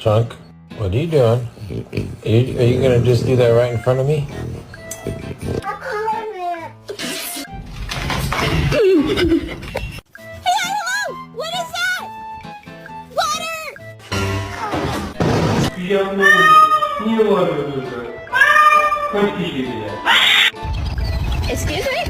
Chunk, what are you doing? Are you gonna just do that right in front of me? What is that? Water! Niye bağırıyorsunuz? Kaç kişiydi ya? Excuse me?